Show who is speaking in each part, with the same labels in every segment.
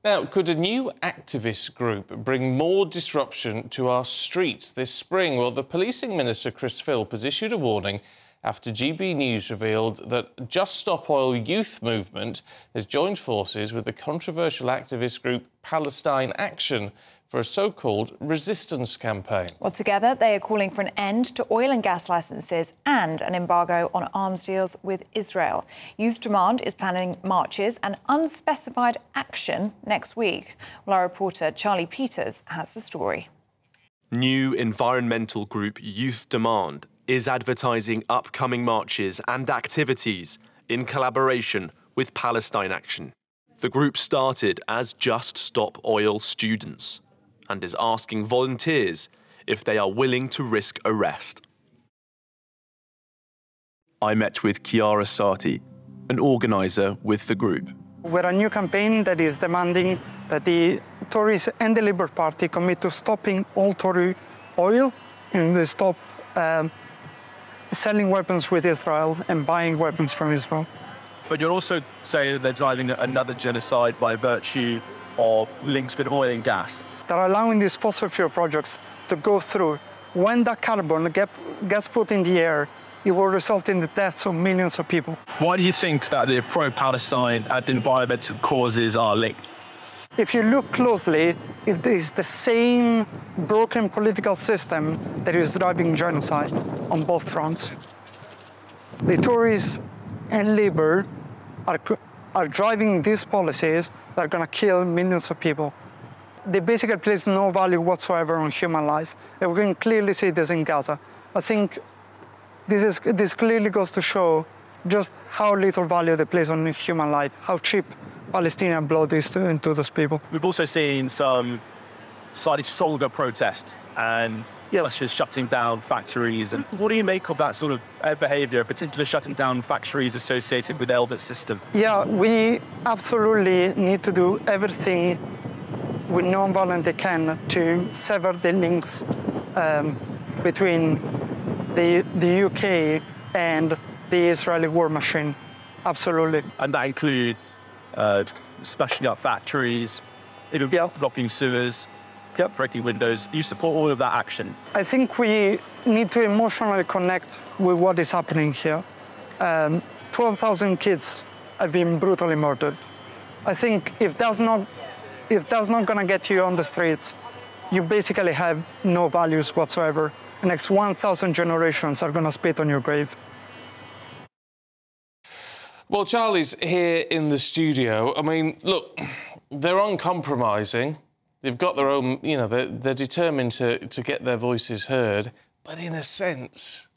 Speaker 1: Now, could a new activist group bring more disruption to our streets this spring? Well, the Policing Minister, Chris Philp, has issued a warning after GBNews revealed that Just Stop Oil youth movement has joined forces with the controversial activist group Palestine Action for a so-called resistance campaign.
Speaker 2: Well, together they are calling for an end to oil and gas licences and an embargo on arms deals with Israel. Youth Demand is planning marches and unspecified action next week. Well, our reporter Charlie Peters has the story.
Speaker 3: New environmental group Youth Demand is advertising upcoming marches and activities in collaboration with Palestine Action. The group started as Just Stop Oil students and is asking volunteers if they are willing to risk arrest. I met with Chiara Sarti, an organiser with the group.
Speaker 4: We're a new campaign that is demanding that the Tories and the Labour Party commit to stopping all Tory oil and they stop selling weapons with Israel and buying weapons from Israel.
Speaker 5: But you're also saying that they're driving another genocide by virtue of links with oil and gas.
Speaker 4: They're allowing these fossil fuel projects to go through. When that carbon gets put in the air, it will result in the deaths of millions of people.
Speaker 5: Why do you think that the pro-Palestine and environmental causes are linked?
Speaker 4: If you look closely, it is the same broken political system that is driving genocide on both fronts. The Tories and Labour are driving these policies that are going to kill millions of people. They basically place no value whatsoever on human life. And we can clearly see this in Gaza. I think this clearly goes to show just how little value they place on human life, how cheap Palestinian blood is to those people.
Speaker 5: We've also seen some slightly stronger protests and just shutting down factories. And what do you make of that sort of behaviour, particularly shutting down factories associated with the Elbit system?
Speaker 4: Yeah, we absolutely need to do everything we non-violently can to sever the links between the UK and the Israeli war machine. Absolutely.
Speaker 5: And that includes smashing up factories, even blocking sewers, breaking windows. You support all of that action? I
Speaker 4: think we need to emotionally connect with what is happening here. 12,000 kids have been brutally murdered. I think if that's not going to get you on the streets, you basically have no values whatsoever. The next 1,000 generations are going to spit on your grave.
Speaker 1: Well, Charlie's here in the studio. I mean, look, they're uncompromising. They've got their own, you know, they're determined to get their voices heard. But in a sense,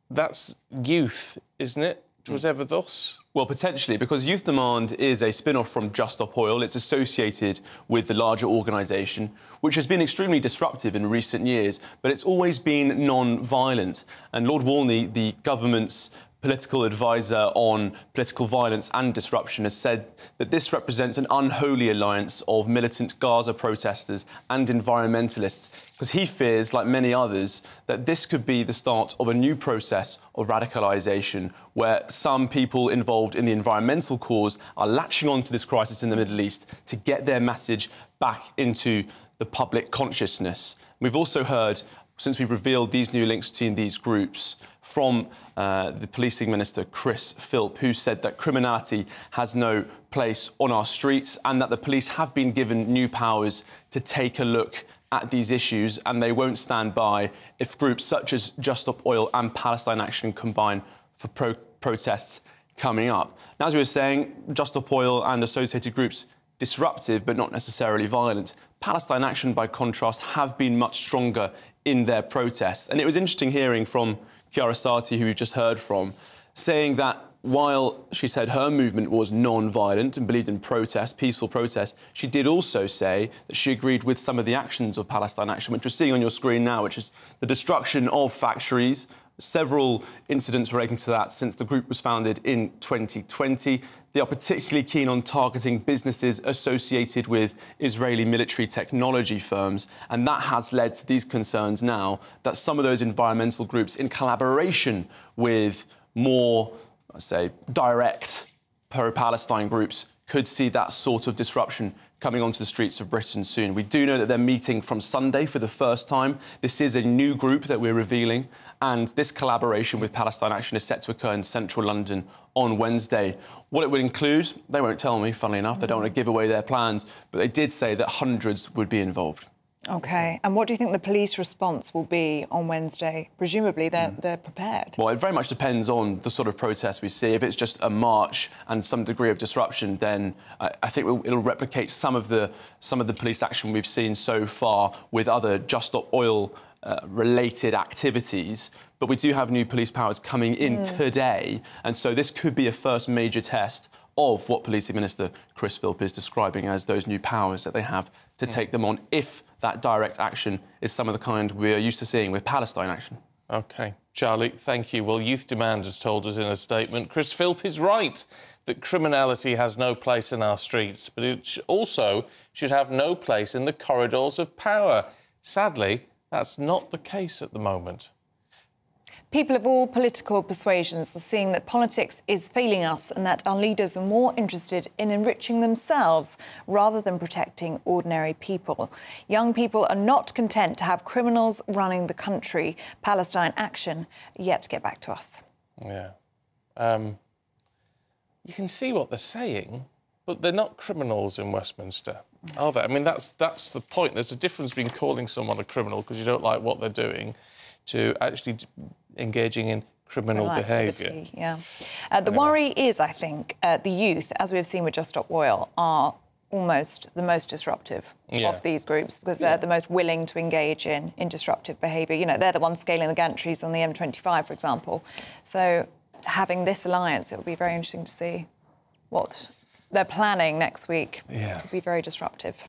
Speaker 1: that's youth, isn't it? Was ever thus?
Speaker 3: Well, potentially, because Youth Demand is a spin-off from Just Stop Oil. It's associated with the larger organisation, which has been extremely disruptive in recent years, but it's always been non-violent. And Lord Walney, the government's political advisor on political violence and disruption, has said that this represents an unholy alliance of militant Gaza protesters and environmentalists, because he fears, like many others, that this could be the start of a new process of radicalisation, where some people involved in the environmental cause are latching on to this crisis in the Middle East to get their message back into the public consciousness. We've also heard, since we've revealed these new links between these groups, from the Policing Minister, Chris Philp, who said that criminality has no place on our streets and that the police have been given new powers to take a look at these issues, and they won't stand by if groups such as Just Stop Oil and Palestine Action combine for protests coming up. Now, as we were saying, Just Stop Oil and associated groups, disruptive but not necessarily violent. Palestine Action, by contrast, have been much stronger in their protests. And it was interesting hearing from Chiara Sarti, who we've just heard from, saying that while she said her movement was non-violent and believed in protest, peaceful protest, she did also say that she agreed with some of the actions of Palestine Action, which we're seeing on your screen now, which is the destruction of factories, several incidents relating to that since the group was founded in 2020. They are particularly keen on targeting businesses associated with Israeli military technology firms, and that has led to these concerns now that some of those environmental groups, in collaboration with more, I say, direct pro-Palestine groups, could see that sort of disruption coming onto the streets of Britain soon. We do know that they're meeting from Sunday for the first time. This is a new group that we're revealing, and this collaboration with Palestine Action is set to occur in central London on Wednesday. What it would include, they won't tell me, funnily enough. They don't want to give away their plans, but they did say that hundreds would be involved.
Speaker 2: OK. And what do you think the police response will be on Wednesday? Presumably they're prepared.
Speaker 3: Well, it very much depends on the sort of protest we see. If it's just a march and some degree of disruption, then I think it'll replicate some of the police action we've seen so far with other Just Stop Oil related activities. But we do have new police powers coming in today, and so this could be a first major test of what Policing Minister Chris Philp is describing as those new powers that they have to take them on, if that direct action is some of the kind we're used to seeing with Palestine Action.
Speaker 1: OK. Charlie, thank you. Well, Youth Demand has told us in a statement Chris Philp is right that criminality has no place in our streets, but it also should have no place in the corridors of power. Sadly, that's not the case at the moment.
Speaker 2: People of all political persuasions are seeing that politics is failing us and that our leaders are more interested in enriching themselves rather than protecting ordinary people. Young people are not content to have criminals running the country. Palestine Action yet to get back to us.
Speaker 1: Yeah. You can see what they're saying, but they're not criminals in Westminster, are they? I mean, that's the point. There's a difference between calling someone a criminal because you don't like what they're doing to actually engaging in criminal behaviour.
Speaker 2: Yeah. The worry is, I think, the youth, as we've seen with Just Stop Oil, are almost the most disruptive of these groups because they're the most willing to engage in disruptive behaviour. You know, they're the ones scaling the gantries on the M25, for example. So having this alliance, it will be very interesting to see what they're planning next week.
Speaker 1: Yeah.
Speaker 2: It'll be very disruptive.